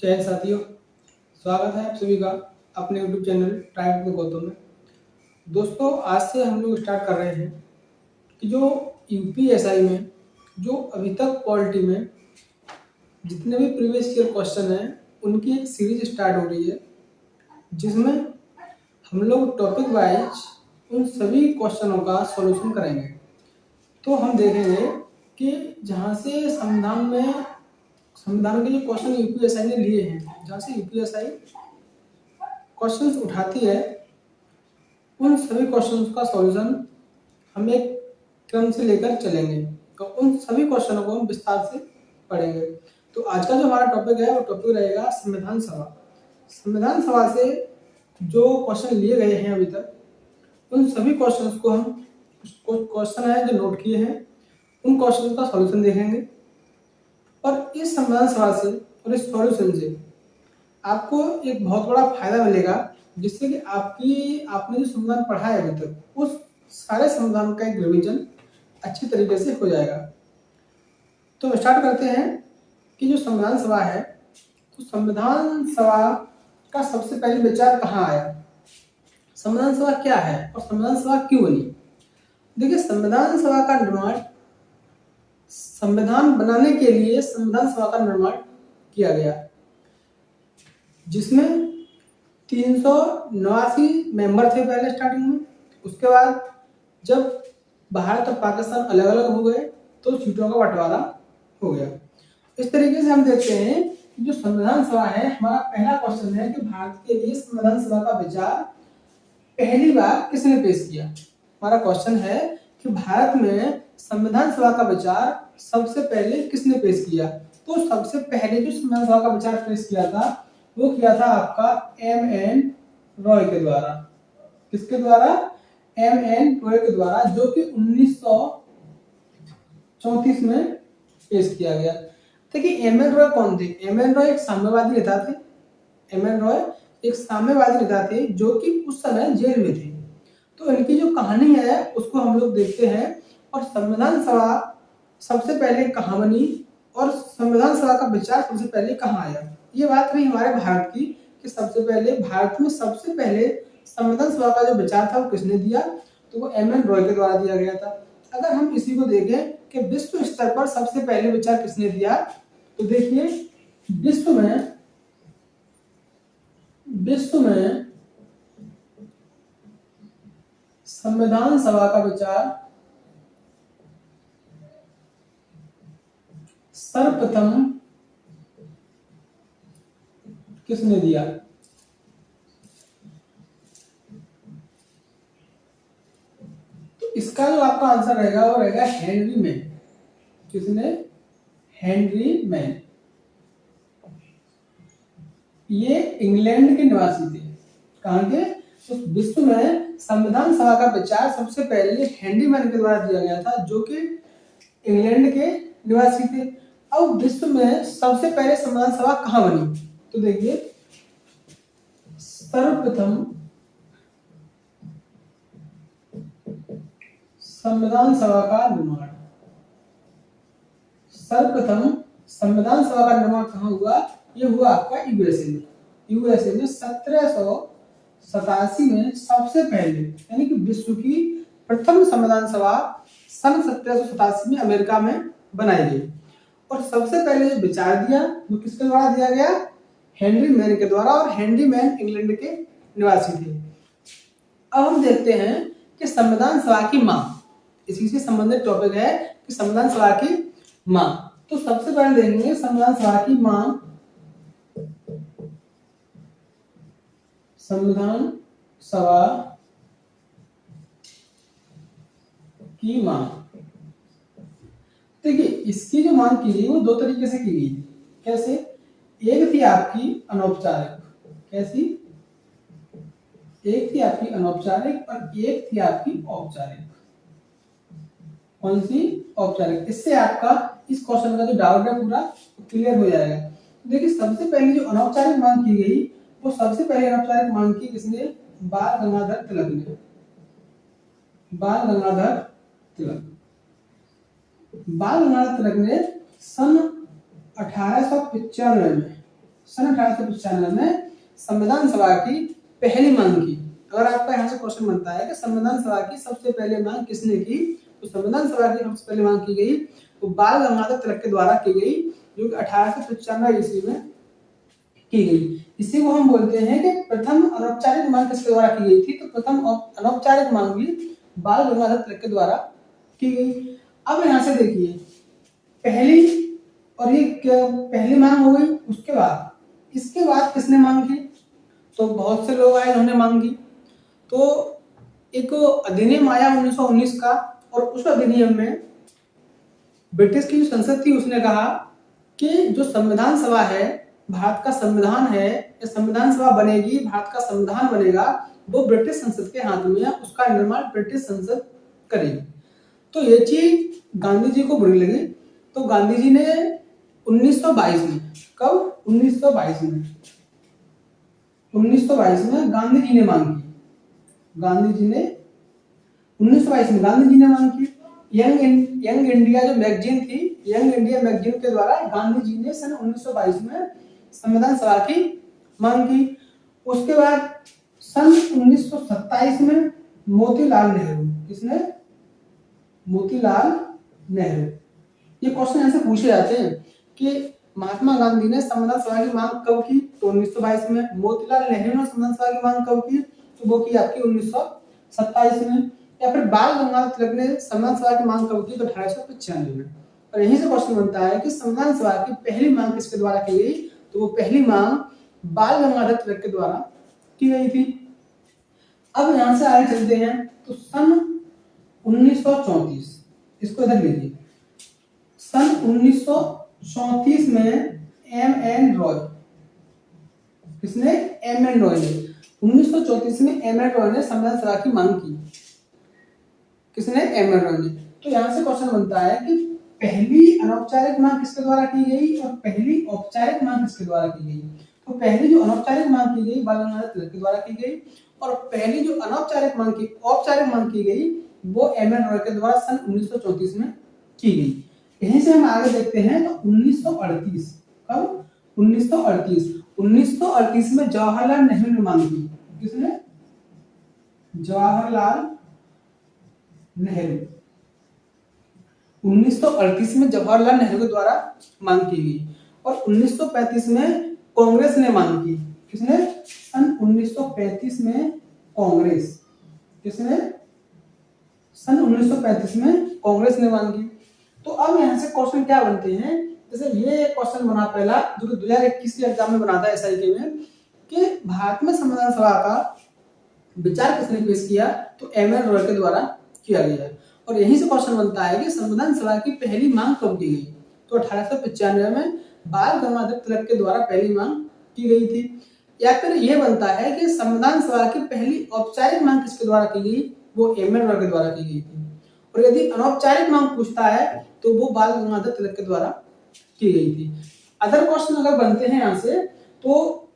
जय हिंद साथियों। स्वागत है आप सभी का अपने YouTube चैनल ट्राइब में गौतम में। दोस्तों, आज से हम लोग स्टार्ट कर रहे हैं कि जो यूपीएसआई में जो अभी तक पॉलिटी में जितने भी प्रीवियस ईयर क्वेश्चन हैं उनकी एक सीरीज स्टार्ट हो रही है, जिसमें हम लोग टॉपिक वाइज उन सभी क्वेश्चनों का सॉल्यूशन करेंगे। तो हम देखेंगे कि जहाँ से संविधान के जो क्वेश्चन यूपीएसआई ने लिए हैं, जहाँ से यूपीएसआई क्वेश्चंस उठाती है, उन सभी क्वेश्चंस का सॉल्यूशन हम एक क्रम से लेकर चलेंगे। तो उन सभी क्वेश्चनों को हम विस्तार से पढ़ेंगे। तो आज का जो हमारा टॉपिक है वो टॉपिक रहेगा संविधान सभा। संविधान सभा से जो क्वेश्चन लिए गए हैं अभी तक, उन सभी क्वेश्चंस को हम कुछ क्वेश्चन है जो नोट किए हैं, उन क्वेश्चन का सॉल्यूशन देखेंगे। और इस संविधान सभा से और इस सॉल्यूशन से आपको एक बहुत बड़ा फायदा मिलेगा, जिससे कि आपने जो संविधान पढ़ा है अभी तक, उस सारे संविधान का एक रिवीजन अच्छी तरीके से हो जाएगा। तो स्टार्ट करते हैं कि जो संविधान सभा है, तो संविधान सभा का सबसे पहले विचार कहाँ आया, संविधान सभा क्या है और संविधान सभा क्यों बनी। देखिए, संविधान सभा का निर्माण, संविधान बनाने के लिए संविधान सभा का निर्माण किया गया, जिसमें 389 मेंबर थे पहले स्टार्टिंग में। उसके बाद जब भारत और पाकिस्तान अलग अलग हो गए तो सीटों का बंटवारा हो गया। इस तरीके से हम देखते हैं कि जो संविधान सभा है, हमारा पहला क्वेश्चन है कि भारत के लिए संविधान सभा का विचार पहली बार किसने पेश किया। हमारा क्वेश्चन है कि भारत में संविधान सभा का विचार सबसे पहले किसने पेश किया। तो सबसे पहले जो संविधान सभा का विचार पेश किया था वो किया था आपका M.N. रॉय के द्वारा। किसके द्वारा? M.N. रॉय के द्वारा, जो कि 1934 में पेश किया गया। देखिए, M.N. रॉय कौन थे? M.N. रॉय एक साम्यवादी नेता थे। M.N. रॉय एक साम्यवादी नेता थे जो कि उस समय जेल में थे। तो इनकी जो कहानी है उसको हम लोग देखते हैं, और संविधान सभा सबसे पहले कहाँ बनी और संविधान सभा का विचार सबसे पहले कहाँ आया। ये बात रही हमारे भारत की कि सबसे पहले भारत में सबसे पहले संविधान सभा का जो विचार था वो किसने दिया, तो वो M.N. रॉय के द्वारा दिया गया था। अगर हम इसी को देखें कि विश्व स्तर पर सबसे पहले विचार किसने दिया, तो देखिए, विश्व में संविधान सभा का विचार सर्वप्रथम किसने दिया? तो इसका जो आपका आंसर रहेगा वो रहेगा हेनरी मैन। किसने? Henry man. ये इंग्लैंड के निवासी थे। कहां के? तो विश्व में संविधान सभा का विचार सबसे पहले हेनरी मैन के द्वारा दिया गया था, जो कि इंग्लैंड के निवासी थे। अब विश्व में सबसे पहले संविधान सभा कहाँ बनी, तो देखिए, सर्वप्रथम संविधान सभा का निर्माण, सर्वप्रथम संविधान सभा का निर्माण कहाँ हुआ? ये हुआ आपका यूएसए में। यूएसए में 1787 में सबसे पहले, यानी कि विश्व की प्रथम संविधान सभा सन 1787 में अमेरिका में बनाई गई। और सबसे पहले जो विचार दिया वो किसके द्वारा दिया गया? हेनरी मैन के द्वारा। और हेनरी मैन इंग्लैंड के निवासी थे। अब हम देखते हैं कि संविधान सभा की मांग, इसी से संबंधित टॉपिक है कि संविधान सभा की मांग। तो सबसे पहले देखेंगे संविधान सभा की मांग। संविधान सभा की मांग, देखिए, इसकी जो मांग की गई वो दो तरीके से की गई। कैसे? एक थी आपकी अनौपचारिक। कैसी? एक थी आपकी अनौपचारिक और एक थी आपकी औपचारिक। कौन सी? औपचारिक। इससे आपका इस क्वेश्चन का जो डाउट है पूरा क्लियर हो जाएगा। देखिए, सबसे पहले जो अनौपचारिक मांग की गई वो सबसे पहले अनौपचारिक मांग की किसने? बाल गंगाधर तिलक ने। बाल गंगाधर तिलक सन 1895 में सन 1895 में संविधान सभा की पहली मांग की। अगर आपका यहाँ से क्वेश्चन बनता है कि संविधान सभा की सबसे पहले मांग किसने की, तो संविधान सभा की सबसे पहली मांग की गई वो बाल गंगाधर तिलक के द्वारा की गई, जो कि 1895 ईस्वी में की गई। इसी को हम बोलते हैं कि प्रथम अनौपचारिक मांग किसके द्वारा की गई थी, तो प्रथम अनौपचारिक मांग भी बाल गंगाधर तिलक के द्वारा की गई। अब यहाँ से देखिए पहली और ये पहली मांग हो गई, उसके बाद इसके बाद किसने मांग की, तो बहुत से लोग आए उन्होंने मांग की। तो एक अधिनियम आया 1919 का, और उस अधिनियम में ब्रिटिश की जो संसद थी उसने कहा कि जो संविधान सभा है, भारत का संविधान है, या संविधान सभा बनेगी, भारत का संविधान बनेगा, वो ब्रिटिश संसद के हाथ में है, उसका निर्माण ब्रिटिश संसद करेगी। तो ये चीज गांधी जी को बुरी लगी, तो गांधी जी ने 1922 में, कब 1922 में 1922 में गांधी जी ने मांग की, गांधी जी ने 1922 में गांधी जी ने मांग की। यंग इंडिया जो मैगजीन थी, यंग इंडिया मैगजीन के द्वारा गांधी जी ने सन 1922 में संविधान सभा की मांग की। उसके बाद सन 1927 में मोतीलाल नेहरू, किसने, मोतीलाल नेहरू। ये क्वेश्चन ऐसे पूछे जाते हैं कि महात्मा गांधी ने संविधान सभा की मांग कब की, तो 1922 में। मोतीलाल नेहरू ने संविधान सभा की मांग कब की, तो वो की आपकी 1927 में। या फिर बाल गंगाधर तिलक ने संविधान सभा की मांग कब की, तो 1895 में। और यहीं से क्वेश्चन बनता है कि संविधान सभा की पहली मांग किसके द्वारा की गई, तो वो पहली मांग बाल गंगाधर तिलक के द्वारा की गई थी। अब यहां से आगे चलते हैं, तो सन 1934, इसको इधर लीजिए, सन 1934 में M.N. रॉय, किसने, M.N. रॉय ने 1934 में M.N. रॉय ने संविधान सभा की मांग की, किसने, M.N. रॉय ने। तो यहाँ से क्वेश्चन बनता है कि पहली अनौपचारिक मांग किसके द्वारा की गई और पहली औपचारिक मांग किसके द्वारा की गई। तो पहली जो अनौपचारिक मांग की गई बाल गंगाधर तिलक के द्वारा की गई, और पहली जो अनौपचारिक मांग की औपचारिक मांग की गई वो M.N. रॉय के द्वारा सन 1934 में की गई। यहीं से हम आगे देखते हैं, तो 1938, कब 1938 में जवाहरलाल नेहरू ने मांग की, किसने, जवाहरलाल नेहरू। 1938 में जवाहरलाल नेहरू के द्वारा मांग की गई। और 1935 में कांग्रेस ने मांग की, किसने, सन 1935 में कांग्रेस, किसने, सन 1935 में कांग्रेस ने मांग की। तो अब यहाँ से क्वेश्चन क्या बनते हैं, जैसे ये क्वेश्चन बना पहला जो कि 2021 के एग्जाम में बना था SIK में, कि भारत में संविधान सभा का विचार किसने पेश किया, तो M.N. रॉय के द्वारा किया गया। और यहीं से क्वेश्चन बनता है कि संविधान सभा की पहली मांग कब की गई, तो 1895 में बाल गंगाधर तिलक के द्वारा पहली मांग की गई थी। या फिर यह बनता है कि संविधान सभा की पहली औपचारिक मांग किसके द्वारा की गई, वो M.N. रॉय के द्वारा की गई थी। और यदि अनौपचारिक मांग पूछता है तो वो बाल गंगाधर तिलक के द्वारा की गई थी। अदर क्वेश्चन अगर बनते हैं यहाँ से, तो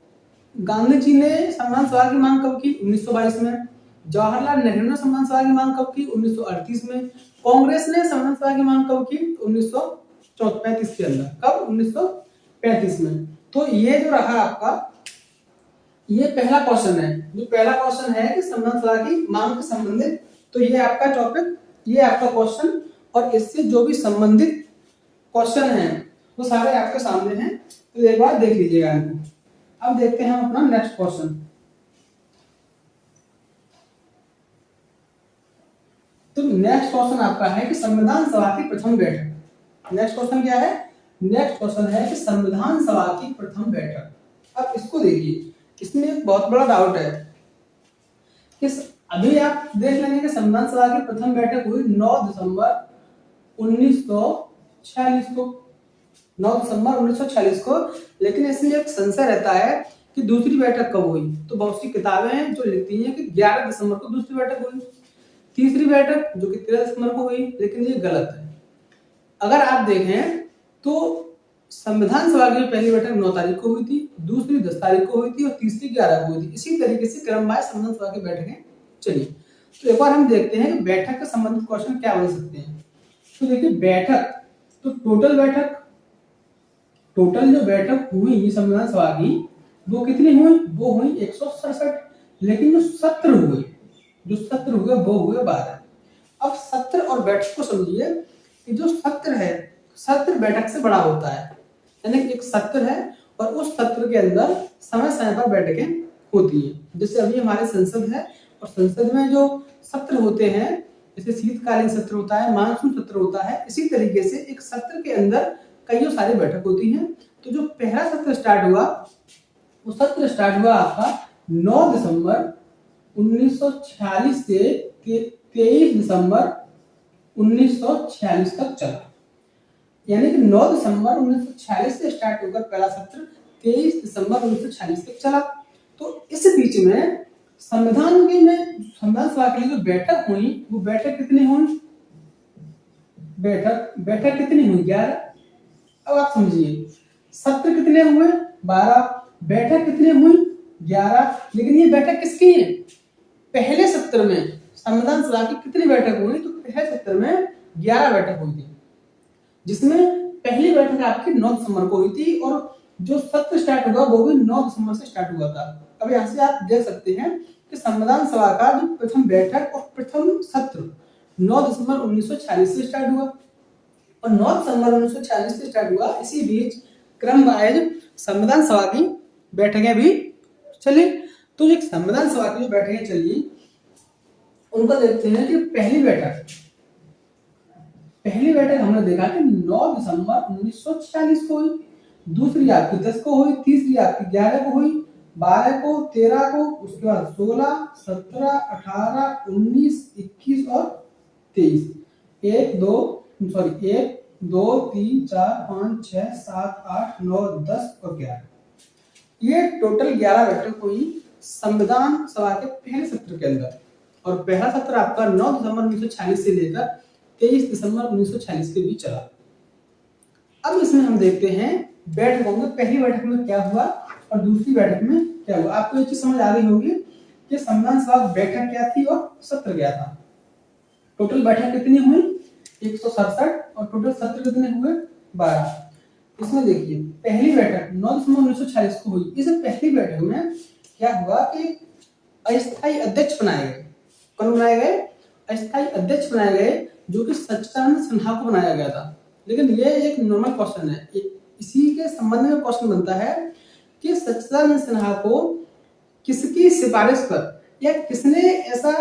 गांधी जी ने संविधान सभा की मांग कब की, 1922 में। जवाहरलाल नेहरू ने संविधान सभा की मांग कब की, 1938 में। कांग्रेस ने संविधान सभा की मांग कब की, 1935 के अंदर, कब 1935 में। तो ये जो रहा आपका, ये पहला क्वेश्चन है, जो पहला क्वेश्चन है कि संविधान सभा की मांग से संबंधित। तो ये आपका टॉपिक, ये आपका क्वेश्चन, और इससे जो भी संबंधित क्वेश्चन हैं वो सारे आपके सामने हैं, तो एक बार देख लीजिएगा इनको। अब देखते हैं हम अपना नेक्स्ट क्वेश्चन। तो नेक्स्ट क्वेश्चन आपका है कि संविधान सभा की प्रथम बैठक। नेक्स्ट क्वेश्चन क्या है, नेक्स्ट क्वेश्चन है कि संविधान सभा की प्रथम बैठक। अब इसको देखिए, इसमें एक बहुत बड़ा डाउट है कि अभी आप देख लेंगे कि संविधान सभा की प्रथम बैठक हुई 9 दिसंबर 1946 को, 9 दिसंबर 1946 को। लेकिन इसमें एक संशय रहता है कि दूसरी बैठक कब हुई। तो बहुत सी किताबें हैं जो लिखती हैं कि 11 दिसंबर को दूसरी बैठक हुई, तीसरी बैठक जो कि 13 दिसंबर को हुई, लेकिन ये गलत है। अगर आप देखें तो संविधान सभा की पहली बैठक 9 तारीख को हुई थी, दूसरी 10 तारीख को हुई थी, और तीसरी 11 को हुई थी। इसी तरीके से क्रमवार संविधान सभा की बैठकें चली। तो एक बार हम देखते हैं कि बैठक के संबंधित क्वेश्चन क्या बन सकते हैं। तो देखिए बैठक, तो टोटल बैठक, टोटल जो बैठक हुई संविधान सभा की वो कितनी हुई, वो हुई 167। लेकिन जो सत्र हुए वो हुए 12। अब सत्र और बैठक को समझिए कि जो सत्र है, सत्र बैठक से बड़ा होता है, यानी कि एक सत्र है और उस सत्र के अंदर समय समय पर बैठकें होती हैं। जैसे अभी हमारे संसद है और संसद में जो सत्र होते हैं, जैसे शीतकालीन सत्र होता है, मानसून सत्र होता है, इसी तरीके से एक सत्र के अंदर कई सारी बैठक होती हैं। तो जो पहला सत्र स्टार्ट हुआ, वो सत्र स्टार्ट हुआ आपका 9 दिसंबर 1946 से 23 दिसंबर 1946 तक चला। यानी कि 9 दिसंबर 1946 से स्टार्ट होकर पहला सत्र 23 दिसंबर 1946 तक चला। तो इस बीच में संविधान सभा के लिए जो बैठक हुई, वो बैठक कितनी हुई, बैठक कितनी हुई, 11। अब आप समझिए, सत्र कितने हुए, 12, बैठक कितनी हुई, 11। लेकिन ये बैठक किसकी है, पहले सत्र में संविधान सभा की कितनी बैठक हुई, तो पहले सत्र में 11 बैठक हुई थी, जिसमें पहली बैठक आपकी 9 दिसंबर को हुई थी और जो सत्र स्टार्ट हुआ वो भी 9 दिसंबर से स्टार्ट हुआ था। अब यहाँ से आप देख सकते हैं कि संविधान सभा का जो प्रथम बैठक और प्रथम सत्र 9 दिसंबर 1946 से स्टार्ट हुआ और 9 दिसंबर 1946 से स्टार्ट हुआ। इसी बीच क्रम वाइज संविधान सभा की बैठकें भी चली। तो एक संविधान सभा की जो बैठकें चली उनको देखते हैं कि पहली बैठक हमने देखा कि 9 दिसंबर 1946 को हुई, दूसरी आपकी 10 को हुई, तीसरी आपकी 11 को हुई, 12 को, 13 को, उसके बाद 16, 17, 18, 19, 21 और 23। 1 2 3 4 5 6 7 8 9 10 और 11, ये टोटल 11 बैठक हुई संविधान सभा के पहले सत्र के अंदर। और पहला सत्र आपका 9 दिसंबर 1946 से लेकर 23 दिसंबर 1946 के बीच चला। अब इसमें हम देखते हैं बैठकों में, पहली बैठक में क्या हुआ और दूसरी बैठक में क्या हुआ। आपको ये चीज समझ आ गई होगी कि संविधान सभा बैठक क्या थी और सत्र क्या था। टोटल बैठक कितनी हुई, 167 और टोटल सत्र कितने हुए, 12। इसमें देखिए पहली बैठक 9 दिसंबर 1946 को हुई। इस पहली बैठक में क्या हुआ कि अस्थायी अध्यक्ष बनाए गए। कौन बनाए गए, अस्थायी अध्यक्ष बनाए गए, जो कि सच्चिदानंद सिन्हा को बनाया गया था। लेकिन ये एक नॉर्मल क्वेश्चन है, इसी के संबंध में क्वेश्चन बनता है कि सच्चिदानंद सिन्हा को किसकी सिफारिश पर या किसने ऐसा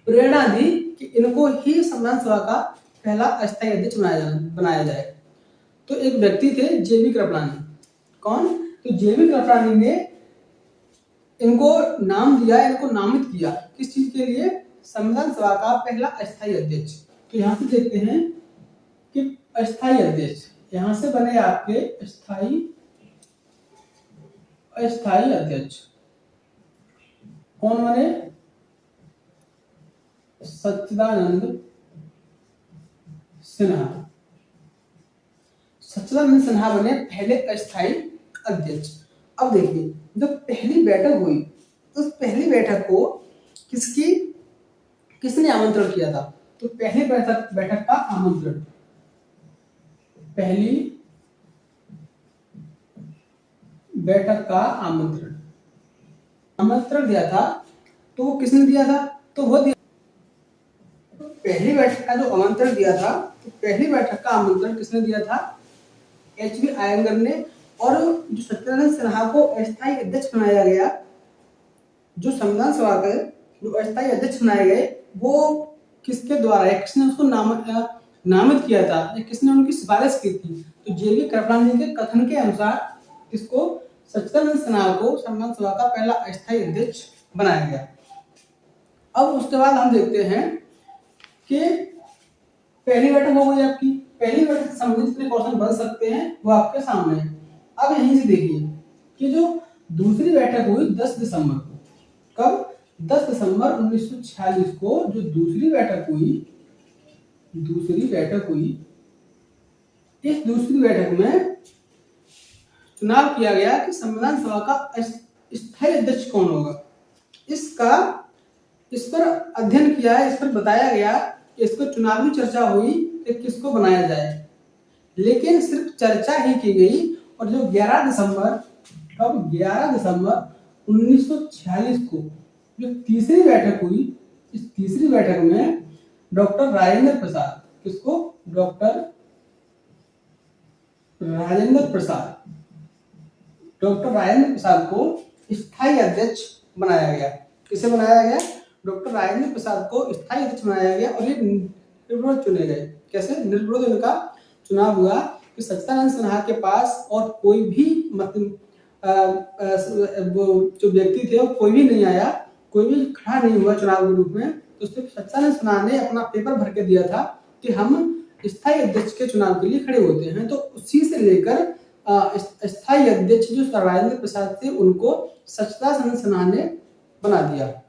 प्रेरणा दी कि इनको ही संविधान सभा का पहला अस्थायी अध्यक्ष बनाया जाए। तो एक व्यक्ति थे जेबी कृपलानी। कौन, तो जेबी कृपलानी ने इनको नाम दिया, इनको नामित किया किस चीज के लिए, संविधान सभा का पहला अस्थायी अध्यक्ष। तो यहाँ से देखते हैं कि अस्थायी अध्यक्ष यहाँ से बने आपके अस्थायी अध्यक्ष कौन बने, सच्चिदानंद सिन्हा। सच्चिदानंद सिन्हा बने पहले अस्थायी अध्यक्ष। अब देखिए जब पहली बैठक हुई, उस पहली बैठक को किसने आमंत्रण किया था, तो पहली बैठक का आमंत्रण, पहली बैठक का आमंत्रण दिया था। तो वो किसने दिया था, तो वो दिया पहली बैठक का जो आमंत्रण दिया था, तो पहली बैठक का आमंत्रण किसने दिया था, एच बी आयंगर ने। और जो सच्चिदानंद सिन्हा को अस्थायी अध्यक्ष बनाया गया, जो संविधान सभा के जो अस्थायी अध्यक्ष बनाए गए, वो किसके द्वारा है, किसने उसको नामित किया था या किसने उनकी सिफारिश की थी, तो जेबी कृपलानी के कथन के अनुसार इसको सच्चिदानंद सिन्हा को संविधान सभा का पहला अस्थायी अध्यक्ष बनाया गया। अब उसके बाद हम देखते हैं कि पहली बैठक हो गई आपकी। पहली बैठक से संबंधित जितने क्वेश्चन बन सकते हैं वो आपके सामने है। अब यहीं से देखिए कि जो दूसरी बैठक हुई 10 दिसंबर को, कब, 10 दिसंबर 1946 को जो दूसरी बैठक हुई, इस दूसरी बैठक में चुनाव किया गया कि संविधान सभा का स्थायी अध्यक्ष कौन होगा। इस पर अध्ययन किया है, इस पर बताया गया, इस पर चुनावी चर्चा हुई कि किसको बनाया जाए। लेकिन सिर्फ चर्चा ही की गई। और जो 11 दिसंबर, कब 11 दिसंबर 1946 को जो तीसरी बैठक हुई, इस तीसरी बैठक में डॉक्टर राजेंद्र प्रसाद, किसको, डॉक्टर राजेंद्र प्रसाद, डॉक्टर राजेंद्र प्रसाद को स्थायी अध्यक्ष बनाया गया। किसे बनाया गया, डॉक्टर राजेंद्र प्रसाद को स्थायी अध्यक्ष बनाया गया और ये निर्विरोध चुने गए। कैसे, निर्विरोध इनका चुनाव हुआ कि सच्चिदानंद सिन्हा के पास और कोई भी वो जो व्यक्ति थे वो कोई भी नहीं आया, कोई भी खड़ा नहीं हुआ चुनाव के रूप में। तो सिर्फ सच्चिदानंद सिन्हा ने अपना पेपर भर के दिया था कि हम स्थायी अध्यक्ष के चुनाव के लिए खड़े होते हैं। तो उसी से लेकर स्थायी अध्यक्ष जो राजेंद्र प्रसाद थे उनको सच्चिदानंद सिन्हा ने बना दिया।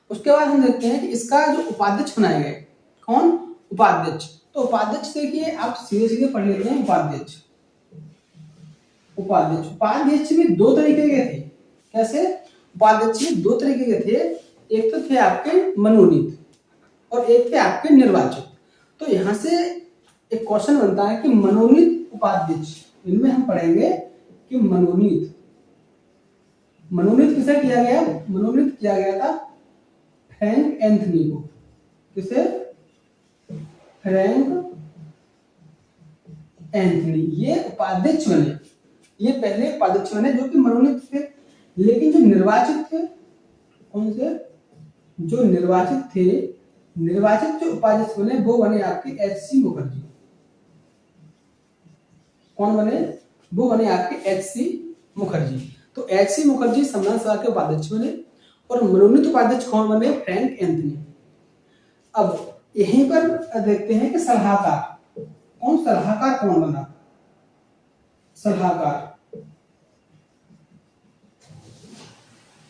उसके बाद हम देखते हैं कि इसका जो उपाध्यक्ष बनाए गए, कौन, उपाध्यक्ष। तो उपाध्यक्ष देखिए आप सीधे सीधे पढ़ लेते हैं। उपाध्यक्ष, उपाध्यक्ष, उपाध्यक्ष भी दो तरीके के थे। कैसे, उपाध्यक्ष भी दो तरीके के थे, एक तो थे आपके मनोनीत और एक थे आपके निर्वाचित। तो यहाँ से एक क्वेश्चन बनता है कि मनोनीत उपाध्यक्ष, इनमें हम पढ़ेंगे कि मनोनीत, मनोनीत किसे किया गया, मनोनीत किया गया था फ्रैंक एंथनी को। किसे, फ्रैंक एंथनी, ये उपाध्यक्ष बने, ये पहले उपाध्यक्ष बने जो कि मनोनीत थे। लेकिन जो निर्वाचित थे, कौन से, जो निर्वाचित थे, निर्वाचित जो उपाध्यक्ष बने वो बने आपके एच.सी. मुखर्जी। कौन बने, वो बने आपके एच.सी. मुखर्जी। तो एच.सी. मुखर्जी संविधान सभा के उपाध्यक्ष बने और मनोनीत उपाध्यक्ष कौन बने, फ्रैंक एंथनी। अब यहीं पर देखते हैं कि सलाहकार कौन, सलाहकार कौन बना, सलाहकार,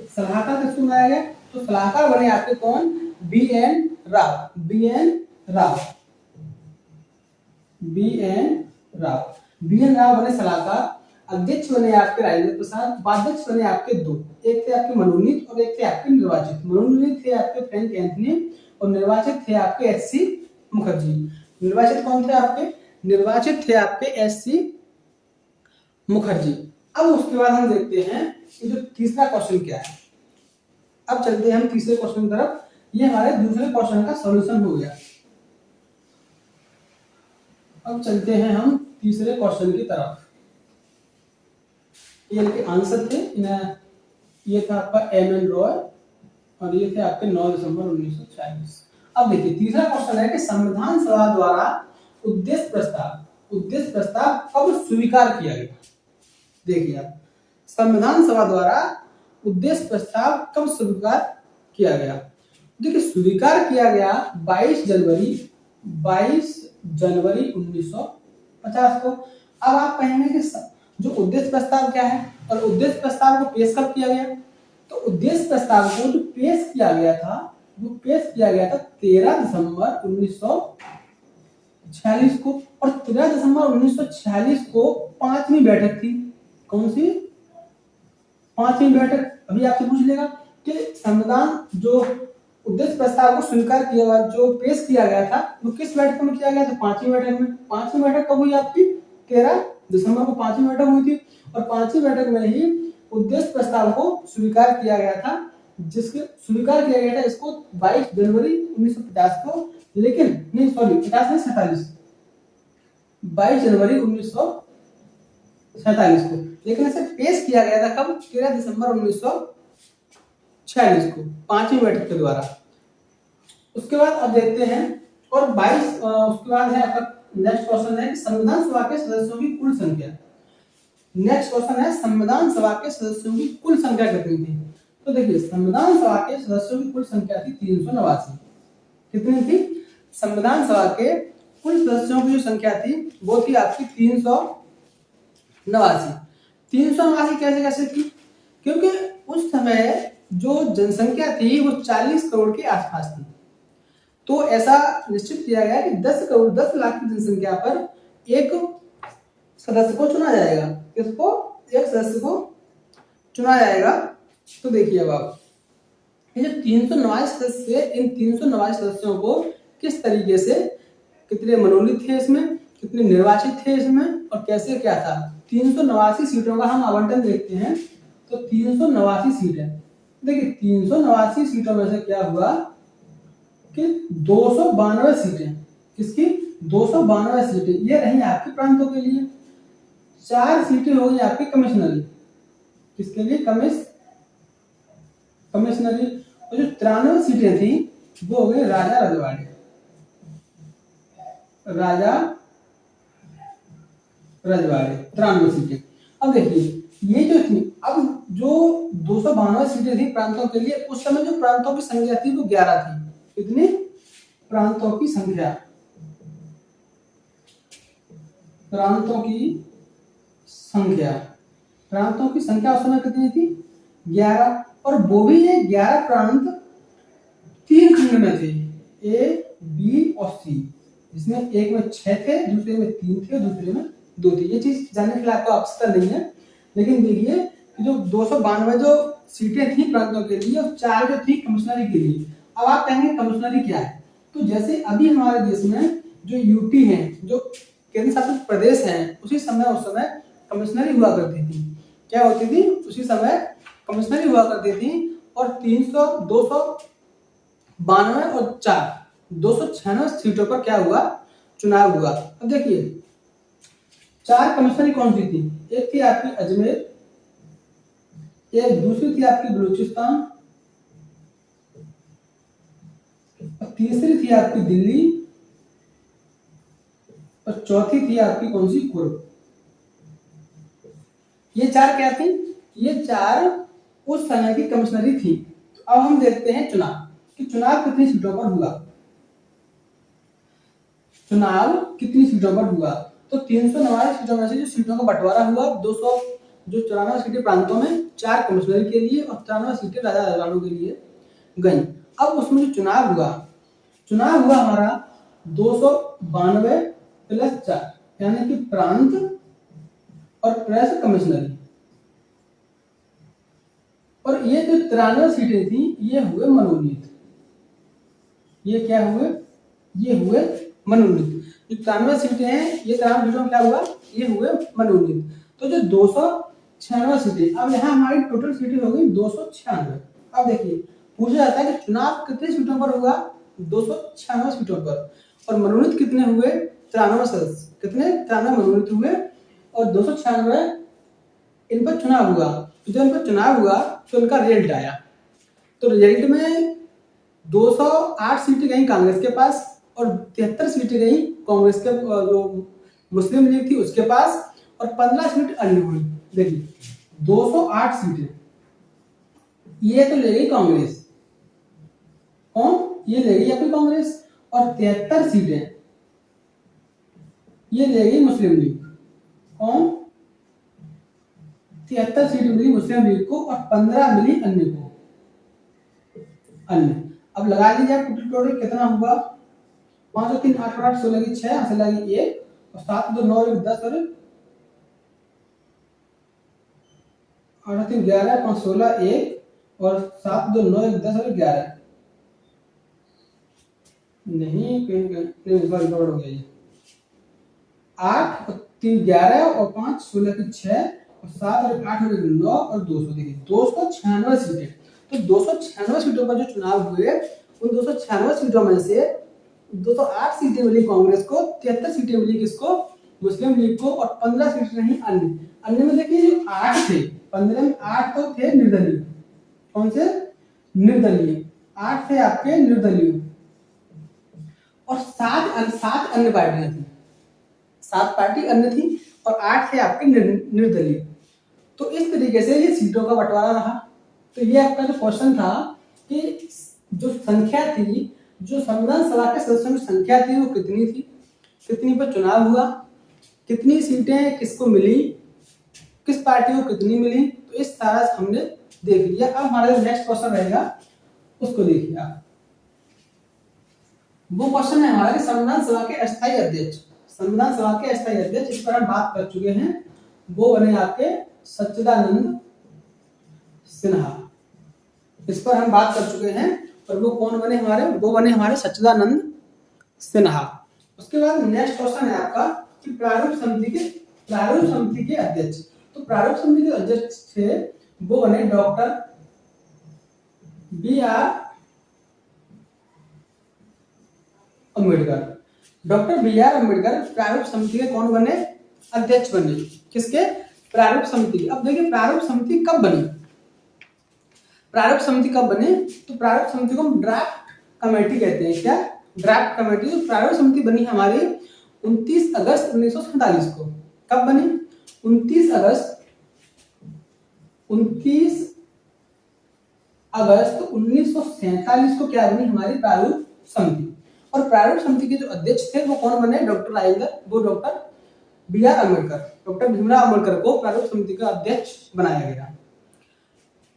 सलाहकार किसको बनाया गया, तो सलाहकार बने आपके कौन, BN. Rao, BN. Rao, BN. Rao, BN. Rao बने सलाहकार। अध्यक्ष बने आपके राजेंद्र प्रसाद, उपाध्यक्ष बने आपके दो, एक थे आपके मनोनीत और एक थे आपके निर्वाचित। मनोनीत थे आपके फ्रैंक एंथनी और निर्वाचित थे आपके एच.सी. मुखर्जी। निर्वाचित कौन थे आपके, निर्वाचित थे आपके एच.सी. मुखर्जी। अब उसके बाद हम देखते हैं कि जो तीसरा क्वेश्चन क्या है। अब चलते हैं हम तीसरे क्वेश्चन की तरफ। ये हमारे दूसरे क्वेश्चन का सॉल्यूशन हो गया। अब चलते हैं हम तीसरे क्वेश्चन की तरफ। ये इनके आंसर थे, ये था आपका एम.एन. रॉय और ये थे आपके 9 दिसंबर 1946। अब देखिए तीसरा क्वेश्चन है कि संविधान सभा द्वारा उद्देश्य प्रस्ताव कब स्वीकार किया गया। देखिए आप, संविधान सभा द्वारा उद्देश्य प्रस्ताव कब स्वीकार किया गया। देखिए स्वीकार किया गया 22 जनवरी 1950 को। अब आप कहेंगे कि जो उद्देश्य प्रस्ताव क्या है और उद्देश्य प्रस्ताव को पेश कब किया गया। तो उद्देश्य प्रस्ताव को जो पेश किया गया था वो पेश किया गया था 13 दिसंबर 1946 को। और 13 दिसंबर 1946 को पांचवी बैठक थी। कौन सी, पांचवी बैठक। अभी आपसे पूछ लेगा कि संविधान जो उद्देश्य प्रस्ताव को स्वीकार किया गया, जो पेश किया गया था वो किस बैठक में किया गया था, पांचवी बैठक में। पांचवी बैठक कब हुई आपकी, 13 दिसंबर को पांचवी बैठक हुई थी। और पांचवी बैठक में ही उद्देश्य प्रस्ताव को स्वीकार किया गया था, जिसके स्वीकार किया गया था इसको 22 जनवरी 1950 को। लेकिन नहीं, सॉरी 50 नहीं 47, 22 जनवरी 1947 को। लेकिन इसे पेश किया गया था कब, 13 दिसंबर 1946 को, पांचवी बैठक के द्वारा। उसके बाद अब देखते हैं और 22 उसके बाद है आपका नेक्स्ट क्वेश्चन है कि संविधान सभा के सदस्यों की कुल संख्या। नेक्स्ट क्वेश्चन है संविधान सभा के सदस्यों की कुल संख्या कितनी थी। तो देखिए संविधान सभा के सदस्यों की कुल संख्या थी 389। कितनी थी, संविधान सभा के कुल सदस्यों की जो संख्या थी वो थी आपकी 389। 389 कैसे थी, क्योंकि उस समय जो जनसंख्या थी वो 40 करोड़ के आसपास थी। तो ऐसा निश्चित किया गया कि 10 लाख की जनसंख्या पर एक सदस्य को चुना जाएगा। किसको, एक सदस्य को चुना जाएगा। तो देखिए अब आप ये जो 389 सदस्य, इन 389 सदस्यों को किस तरीके से, कितने मनोनीत थे इसमें कितने निर्वाचित थे इसमें और कैसे क्या था। 389 सीटों का हम आवंटन देखते हैं तो 389 सीटें, देखिए 389 सीटों में से क्या हुआ कि 292 सीटें, किसकी 292 सीटें ये रही आपके प्रांतों के लिए। 4 सीटें हो गई आपकी कमिश्नरी, किसके लिए कमिश्नरी। और जो 93 सीटें थी वो हो गई राजा रजवाड़े, राजा रजवाड़े 93 सीटें। अब देखिए ये जो थी, अब जो 292 सीटें थी प्रांतों के लिए, उस समय जो प्रांतों की संख्या थी वो 11 थी। कितनी प्रांतों की संख्या, प्रांतों की संख्या, प्रांतों की संख्या उस समय कितनी थी 11। और वो भी ये 11 प्रांत 3 खंड में थे, ए बी और सी, जिसमें एक में 6 थे, दूसरे में 3 थे, दूसरे में 2 थे। ये चीज जानने के लिए आपको आवश्यकता नहीं है, लेकिन देखिए कि जो 292 जो सीटें थी प्रांतों के लिए और 4 जो थी कमिश्नरी के लिए। अब आप कहेंगे कमिश्नरी क्या है, तो जैसे अभी हमारे देश में जो यूटी है, जो केंद्र शासित प्रदेश है, उसी समय उस समय कमिश्नरी हुआ करती थी। क्या होती थी उसी समय कमिश्नरी हुआ करती थी। और 292 और 4 296 सीटों पर क्या हुआ चुनाव हुआ। अब देखिए 4 कमिश्नरी कौन सी थी, एक थी आपकी अजमेर, एक दूसरी थी आपकी बलूचिस्तान, तीसरी थी आपकी दिल्ली, और चौथी थी आपकी कौन सी कुर्ग। ये 4 क्या थी, ये 4 उस समय की कमिश्नरी थी। तो अब हम देखते हैं चुनाव कि चुनाव कितनी सीटों पर हुआ, चुनाव कितनी सीटों पर हुआ। तो 389 सीटों में से जो सीटों का बंटवारा हुआ 200 जो 94 सीटें प्रांतों में, 4 कमिश्नरी के लिए और 93 सीटें राजा रजवाड़ों के लिए गई। अब उसमें जो चुनाव हुआ हमारा 292 प्लस 4 यानी कि प्रांत और प्लस कमिश्नरी। और ये जो 93 सीटें थी ये हुए मनोनीत, ये क्या हुए, ये हुए मनोनीत। जो 93 सीटें हैं ये 93 सीटों में क्या हुआ, ये हुए मनोनीत। तो जो 296 सीटें, अब यहाँ हमारी टोटल सीटें हो गई 296। अब देखिए पूछा जाता है कि चुनाव कितनी सीटों पर हुआ, 296 सीटों पर, और मनोनीत कितने हुए 93, कितने 93 मनोनीत हुए और 296 इन पर चुनाव हुआ। तो जब इन पर चुनाव हुआ तो इनका रिजल्ट आया, तो रिजल्ट में 208 सीटें गई कांग्रेस के पास और 73 सीटें गई कांग्रेस के जो मुस्लिम लीग थी उसके पास, और 15 सीट अन्य हुई। देखिए 208 सीटें ये तो ले गई कांग्रेस, कौन, ये ले गई अपनी कांग्रेस, और 73 सीटें ये ले गई मुस्लिम लीग, कौन, 73 सीट मिली मुस्लिम लीग को और 15 मिली अन्य को, अन्य। अब लगा लीजिए टोटल कितना हुआ, 5 और 3 8 8 16 की 6 ऐसे लगी 1 और 7 2 9 1 10 और 8 3 11 5 16 1 और 7 2 9 1 10 और 11 नहीं कहीं इस बार गड़बड़ हो गया ये 8 और 3 11 और 5 16 की 6 और 7 और 8 और 9 और 200। देखिए 296 सीटें। तो 296 सीटों पर जो चुनाव हुए उन 296 सीटों में से 208 सीटें मिली कांग्रेस को, 73 सीटें मिली किसको, मुस्लिम लीग को, और 15 सीटें रही अन्य। अन्य में देखिए जो 8 थे 15 में 8 तो थे निर्दलीय, कौन से, निर्दलीय 8 थे आपके निर्दलीय, और 7 अन्य पार्टियां थी, 7 पार्टी अन्य थी और 8 थे आपके निर्दलीय। तो इस तरीके से ये सीटों का बंटवारा रहा। तो ये आपका जो क्वेश्चन था कि जो संख्या थी, जो संविधान सभा के सदस्यों की संख्या थी वो कितनी थी, कितनी पर चुनाव हुआ, कितनी सीटें किसको मिली, किस पार्टी को कितनी मिली, तो इस सारा हमने देख लिया। अब हमारा जो नेक्स्ट क्वेश्चन रहेगा उसको देखिए आप। वो क्वेश्चन है हमारा संविधान सभा के अस्थायी अध्यक्ष, संविधान सभा के अस्थायी अध्यक्ष, इस पर हम बात कर चुके हैं। वो बने आपके सच्चिदानंद सिन्हा, इस पर हम बात कर चुके हैं। और वो कौन बने हमारे, वो बने हमारे सच्चिदानंद सिन्हा। उसके बाद नेक्स्ट क्वेश्चन है आपका कि प्रारूप समिति के अध्यक्ष, तो प्रारूप समिति के अध्यक्ष थे वो बने doctor B.R. Ambedkar. Doctor B.R. Ambedkar प्रारूप समिति के कौन बने? अध्यक्ष बने। किसके? प्रारूप समिति। अब देखिए प्रारूप समिति कब बनी? प्रारूप समिति कब बनी? तो प्रारूप समिति को हम ड्राफ्ट कमेटी कहते हैं। क्या? Draft committee. तो प्रारूप समिति बनी हमारी 29 अगस्त 1947 को। कब बनी? 29 अगस्त 1947 को क्या बनी? हमारी प्रारूप समिति। और प्रारूप समिति के जो अध्यक्ष थे वो कौन बने? डॉक्टर राजेंद्र, वो doctor B.R. Ambedkar, doctor Bhimrao Ambedkar को प्रारूप समिति का अध्यक्ष बनाया गया।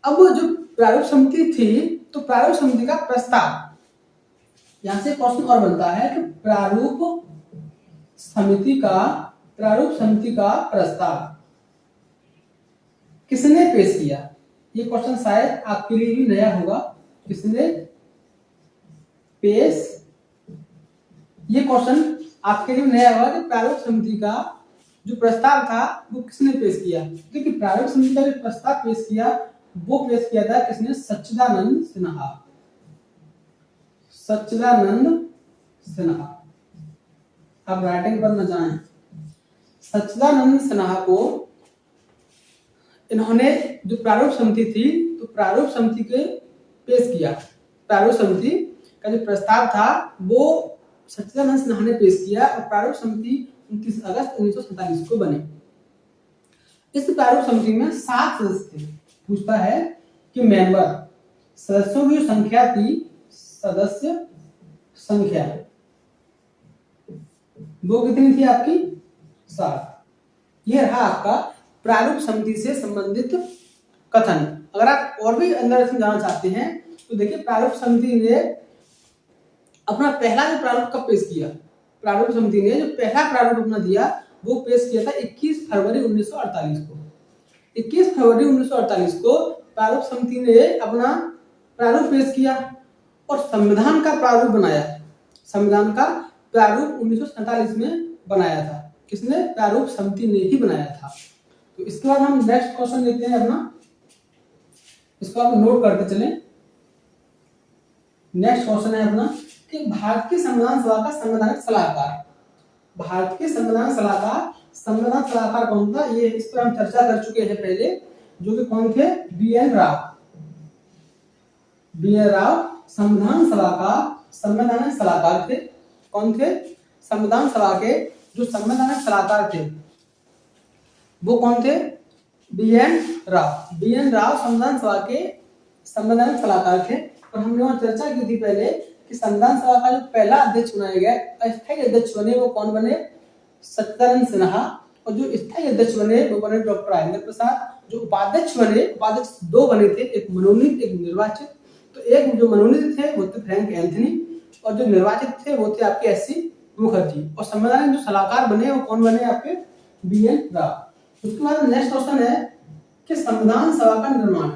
अब जो प्रारूप समिति थी, तो प्रारूप समिति का प्रस्ताव, यहां से क्वेश्चन और बनता है कि प्रारूप समिति का प्रस्ताव किसने पेश किया? ये क्वेश्चन शायद आपके लिए भी नया होगा। किसने पेश, ये क्वेश्चन आपके लिए नया होगा कि प्रारूप समिति का जो प्रस्ताव था वो किसने पेश किया। देखिए प्रारूप समिति का जो प्रस्ताव पेश किया वो पेश किया था किसने? सच्चिदानंद सिन्हा। सच्चिदानंद सिन्हा, आप राइटिंग पर न जाएं। सच्चिदानंद सिन्हा को इन्होंने जो प्रारूप समिति थी, तो प्रारूप समिति के पेश किया। प्रारूप समिति का जो प्रस्ताव था वो सच्चिदानंद सिन्हा ने पेश किया और प्रारूप समिति 29 अगस्त 1947 को बनी। इस प्रारूप समिति में 7 सदस्य थे। पूछता है कि मेंबर, सदस्यों की संख्या थी, सदस्य संख्या वो कितनी थी आपकी? 7। यह रहा आपका प्रारूप समिति से संबंधित कथन। अगर आप और भी अंदर से जानना चाहते हैं तो देखिए प्रारूप समिति ने अपना पहला जो प्रारूप कब पेश किया? प्रारूप समिति ने जो पहला प्रारूप अपना दिया वो पेश किया था 21 फरवरी 1948 को। 21 फरवरी 1948 को प्रारूप समिति ने अपना प्रारूप पेश किया और संविधान का प्रारूप बनाया। संविधान का प्रारूप 1947 में बनाया था। किसने? प्रारूप समिति ने ही बनाया था। तो इसके बाद हम नेक्स्ट क्वेश्चन लेते हैं अपना, इसको आप नोट करते चलें। नेक्स्ट क्वेश्चन है अपना कि भारत की संविधान सभा का संवैधानिक सलाहकार, भारत के संविधान सलाहकार कौन था? ये इस पर हम चर्चा कर चुके हैं पहले, जो कि कौन थे? B.N. राव। B.N. राव संविधान सभा का संवैधानिक सलाहकार थे। कौन थे? संविधान सभा के जो संवैधानिक सलाहकार थे वो कौन थे? B.N. राव। B.N. राव संविधान सभा के संवैधानिक सलाहकार थे। और हमने वहां चर्चा की थी पहले कि संविधान सभा का जो पहला अध्यक्ष बनाया गया, अस्थायी अध्यक्ष बने वो कौन बने? सच्चिदानंद सिन्हा। और जो स्थायी अध्यक्ष बने वो बने डॉक्टर राजेंद्र प्रसाद। जो उपाध्यक्ष बने, उपाध्यक्ष 2 बने थे, एक मनोनीत एक निर्वाचित। तो एक जो मनोनीत थे वो थे फ्रैंक एंथनी और जो निर्वाचित थे वो थे आपके S.C. मुखर्जी। और संवैधानिक जो सलाहकार बने वो कौन बने? आपके B.N. राव। उसके बाद नेक्स्ट क्वेश्चन है कि संविधान सभा का निर्माण,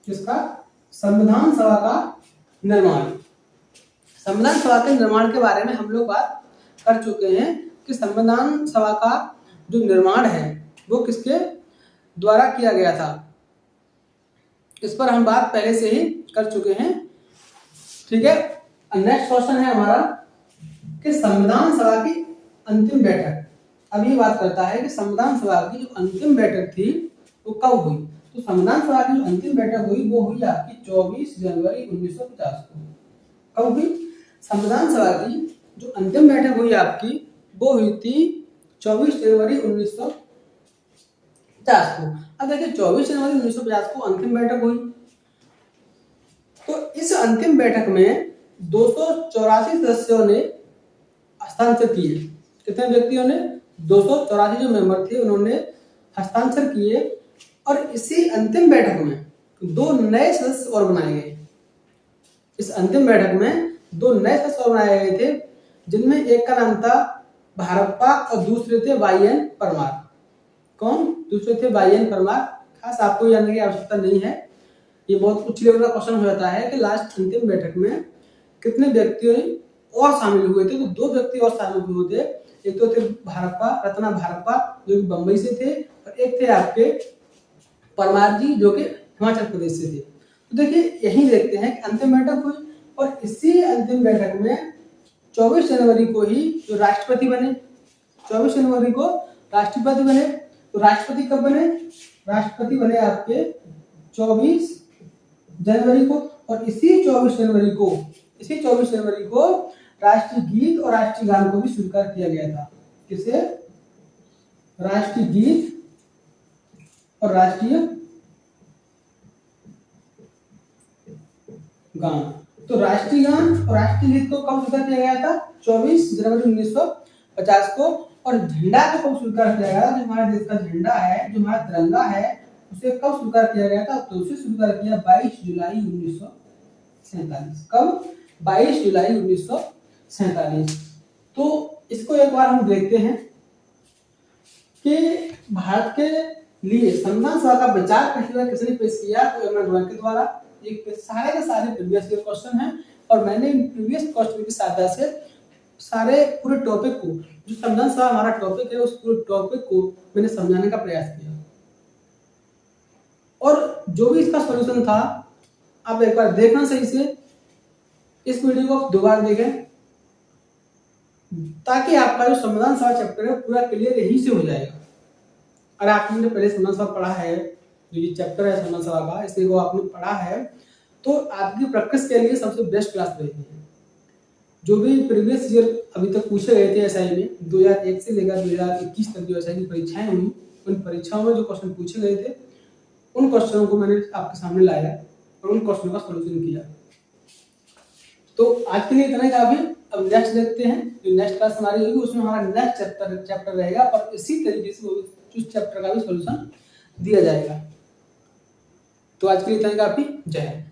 किसका? संविधान सभा का निर्माण। संविधान सभा के निर्माण के बारे में हम लोग बात कर चुके हैं कि संविधान सभा का जो निर्माण है वो किसके द्वारा किया गया था। इस पर हम बात पहले से ही कर चुके हैं। ठीक है, नेक्स्ट क्वेश्चन है हमारा कि संविधान सभा की अंतिम बैठक। अब ये बात करता है कि संविधान सभा की जो अंतिम बैठक थी वो कब हुई। तो संविधान सभा की जो अंतिम बैठक हुई वो हुई आपकी 24 जनवरी 1950 को। कब हुई? संविधान सभा की जो अंतिम बैठक हुई आपकी वो हुई थी 24 जनवरी 1950 को। अब देखिए 24 जनवरी 1950 को अंतिम बैठक हुई, तो इस अंतिम बैठक में 284 सदस्यों ने हस्ताक्षर किए। कितने व्यक्तियों ने? 284 जो मेंबर थे उन्होंने हस्ताक्षर किए। और इसी अंतिम बैठक में 2 नए सदस्य और बनाए गए। इस अंतिम बैठक में 2 नए सदस्य और बनाए गए थे, जिनमें एक का नाम था भारप्पा और दूसरे थे Y.N. परमार। कौन? दूसरे थे Y.N. परमार। खास आपको जानने की आवश्यकता नहीं है, ये बहुत उच्च लेवल का क्वेश्चन हो जाता है कि लास्ट अंतिम बैठक में कितने व्यक्तियों और शामिल हुए थे। तो 2 व्यक्ति और शामिल हुए थे, एक तो थे भारप्पा, रत्ना भारप्पा जो कि बम्बई से थे, और एक थे आपके परमार जी जो कि हिमाचल प्रदेश से थे। तो देखिए यही देखते हैं कि अंतिम बैठक हुई, और इसी अंतिम बैठक में 24 जनवरी को ही जो राष्ट्रपति बने, 24 जनवरी को राष्ट्रपति बने। तो राष्ट्रपति कब बने? राष्ट्रपति बने आपके 24 जनवरी को, और इसी 24 जनवरी को राष्ट्रीय गीत और राष्ट्रीय गान को भी स्वीकार किया गया था। किसे? राष्ट्रीय गीत और राष्ट्रीय गान। तो राष्ट्रीय गान और राष्ट्रीय गीत को कब स्वीकार किया गया था? 24 जनवरी 1950 को। और झंडा को कब स्वीकार किया गया? जो हमारे देश का झंडा है, जो हमारा तिरंगा है, उसे कब स्वीकार किया गया था? तो उसे स्वीकार किया 22 जुलाई 1947। कब? 22 जुलाई 1947। तो इसको एक बार हम देखते हैं कि भारत के लिए संविधान सभा का विचार किसने पेश किया? तो एम एन रॉय के द्वारा। एक सारे के सारे प्रीवियस ईयर क्वेश्चन हैं, और मैंने प्रीवियस क्वेश्चन की सहायता से सारे पूरे टॉपिक को, जो संविधान सभा हमारा टॉपिक है, उस पूरे टॉपिक को मैंने समझाने का प्रयास किया। और जो भी इसका सॉल्यूशन था, आप एक बार देखना सही से, इस वीडियो को आप दोबारा देखें, ताकि आपका जो संविधान सभा चैप्टर है पूरा क्लियर यहीं से हो जाएगा। अगर आपने पहले संविधान सभा पढ़ा है, जो ये चैप्टर है संविधान सभा का, इसलिए वो आपने पढ़ा है, तो आपकी प्रैक्टिस के लिए सबसे बेस्ट क्लास रहेगी। जो भी प्रीवियस ईयर अभी तक पूछे गए थे एसआई में, 2001 से लेकर 2021 तक जो एसआई की परीक्षाएं हुई, उन परीक्षाओं में जो क्वेश्चन पूछे गए थे, उन क्वेश्चनों को मैंने आपके सामने लाया और उन क्वेश्चनों का सॉल्यूशन किया। तो आज के लिए इतना ही काफी। अब नेक्स्ट देखते हैं, जो नेक्स्ट क्लास हमारी होगी उसमें हमारा नेक्स्ट चैप्टर रहेगा, और इसी तरीके से उस चैप्टर का भी सॉल्यूशन दिया जाएगा। तो आज के लिए इतना ही काफी। जय हिंद।